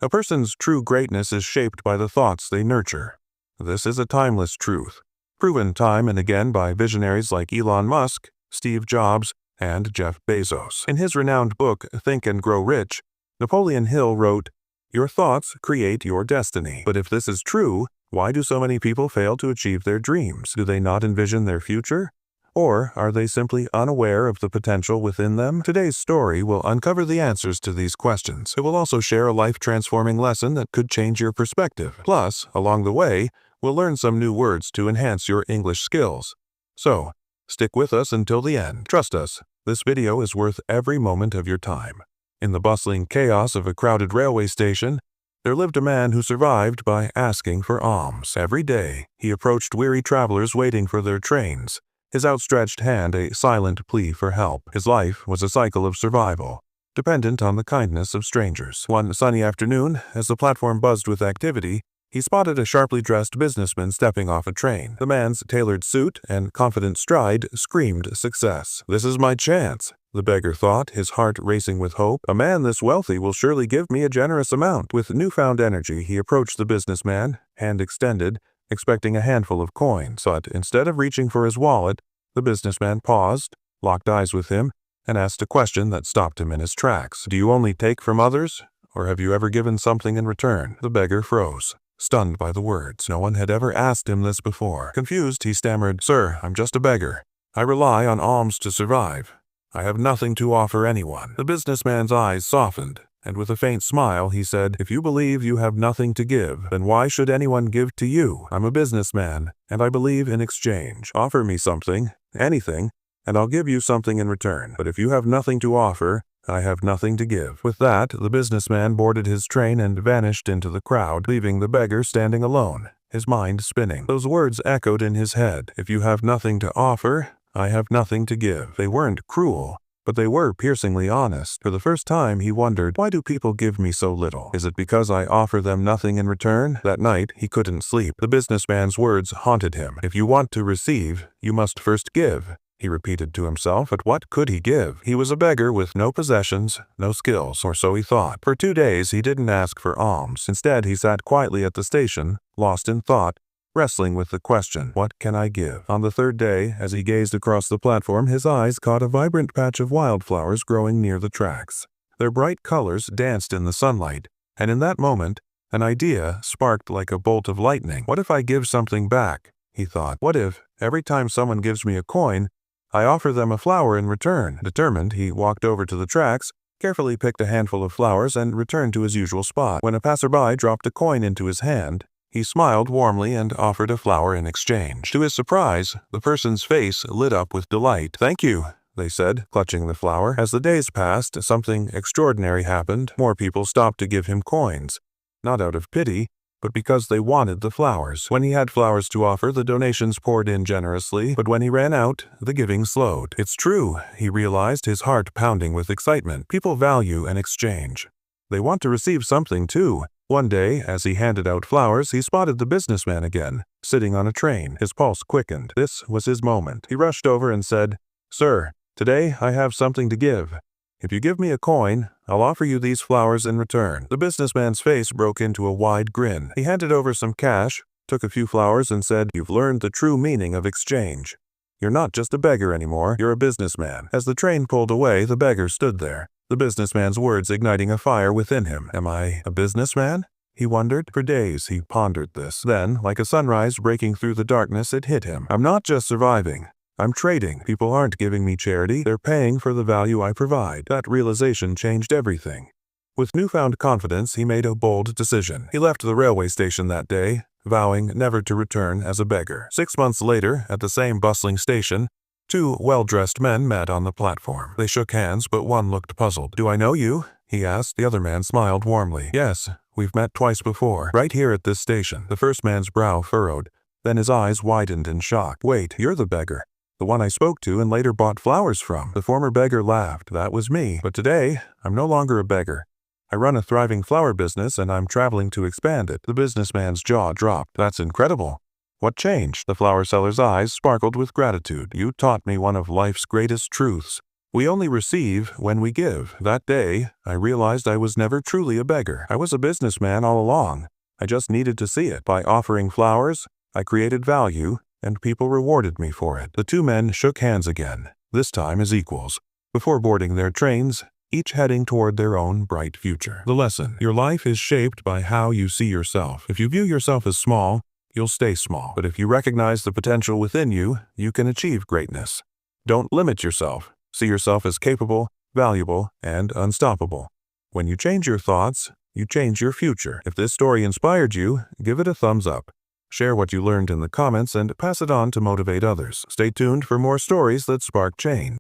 A person's true greatness is shaped by the thoughts they nurture. This is a timeless truth, proven time and again by visionaries like Elon Musk, Steve Jobs, and Jeff Bezos. In his renowned book, Think and Grow Rich, Napoleon Hill wrote, "Your thoughts create your destiny." But if this is true, why do so many people fail to achieve their dreams? Do they not envision their future? Or are they simply unaware of the potential within them? Today's story will uncover the answers to these questions. It will also share a life-transforming lesson that could change your perspective. Plus, along the way, we'll learn some new words to enhance your English skills. So, stick with us until the end. Trust us, this video is worth every moment of your time. In the bustling chaos of a crowded railway station, there lived a man who survived by asking for alms. Every day, he approached weary travelers waiting for their trains, his outstretched hand a silent plea for help. His life was a cycle of survival, dependent on the kindness of strangers. One sunny afternoon, as the platform buzzed with activity, he spotted a sharply dressed businessman stepping off a train. The man's tailored suit and confident stride screamed success. "This is my chance," the beggar thought, his heart racing with hope. "A man this wealthy will surely give me a generous amount." With newfound energy, he approached the businessman, hand extended, expecting a handful of coins. But instead of reaching for his wallet, the businessman paused, locked eyes with him, and asked a question that stopped him in his tracks. "Do you only take from others, or have you ever given something in return?" The beggar froze, stunned by the words. No one had ever asked him this before. Confused, he stammered, "Sir, I'm just a beggar. I rely on alms to survive. I have nothing to offer anyone." The businessman's eyes softened, and with a faint smile he said, "If you believe you have nothing to give, then why should anyone give to you? I'm a businessman, and I believe in exchange. Offer me something, anything, and I'll give you something in return. But if you have nothing to offer, I have nothing to give." With that, the businessman boarded his train and vanished into the crowd, leaving the beggar standing alone, his mind spinning. Those words echoed in his head. If you have nothing to offer, I have nothing to give. They weren't cruel, but they were piercingly honest. For the first time, he wondered, why do people give me so little? Is it because I offer them nothing in return? That night, he couldn't sleep. The businessman's words haunted him. "If you want to receive, you must first give," he repeated to himself. But what could he give? He was a beggar with no possessions, no skills, or so he thought. For 2 days, he didn't ask for alms. Instead, he sat quietly at the station, lost in thought, wrestling with the question, what can I give? On the third day, as he gazed across the platform, his eyes caught a vibrant patch of wildflowers growing near the tracks. Their bright colors danced in the sunlight, and in that moment, an idea sparked like a bolt of lightning. What if I give something back? He thought. What if, every time someone gives me a coin, I offer them a flower in return? Determined, he walked over to the tracks, carefully picked a handful of flowers, and returned to his usual spot. When a passerby dropped a coin into his hand, he smiled warmly and offered a flower in exchange. To his surprise, the person's face lit up with delight. "Thank you," they said, clutching the flower. As the days passed, something extraordinary happened. More people stopped to give him coins, not out of pity, but because they wanted the flowers. When he had flowers to offer, the donations poured in generously, but when he ran out, the giving slowed. It's true, he realized, his heart pounding with excitement. People value an exchange. They want to receive something too. One day, as he handed out flowers, he spotted the businessman again, sitting on a train. His pulse quickened. This was his moment. He rushed over and said, "Sir, today I have something to give. If you give me a coin, I'll offer you these flowers in return." The businessman's face broke into a wide grin. He handed over some cash, took a few flowers, and said, "You've learned the true meaning of exchange. You're not just a beggar anymore, you're a businessman." As the train pulled away, the beggar stood there, the businessman's words igniting a fire within him. Am I a businessman? He wondered. For days he pondered this. Then, like a sunrise breaking through the darkness, it hit him. I'm not just surviving. I'm trading. People aren't giving me charity. They're paying for the value I provide. That realization changed everything. With newfound confidence, he made a bold decision. He left the railway station that day, vowing never to return as a beggar. 6 months later, at the same bustling station, 2 well-dressed men met on the platform. They shook hands, but one looked puzzled. "Do I know you?" he asked. The other man smiled warmly. "Yes, we've met twice before, right here at this station." The first man's brow furrowed, then his eyes widened in shock. "Wait, you're the beggar, the one I spoke to and later bought flowers from." The former beggar laughed. "That was me. But today, I'm no longer a beggar. I run a thriving flower business and I'm traveling to expand it." The businessman's jaw dropped. "That's incredible. What changed?" The flower seller's eyes sparkled with gratitude. "You taught me one of life's greatest truths. We only receive when we give. That day, I realized I was never truly a beggar. I was a businessman all along. I just needed to see it. By offering flowers, I created value, and people rewarded me for it. The two men shook hands again, this time as equals, before boarding their trains, each heading toward their own bright future. The lesson: your life is shaped by how you see yourself. If you view yourself as small, you'll stay small. But if you recognize the potential within you, you can achieve greatness. Don't limit yourself. See yourself as capable, valuable, and unstoppable. When you change your thoughts, you change your future. If this story inspired you, give it a thumbs up. Share what you learned in the comments and pass it on to motivate others. Stay tuned for more stories that spark change.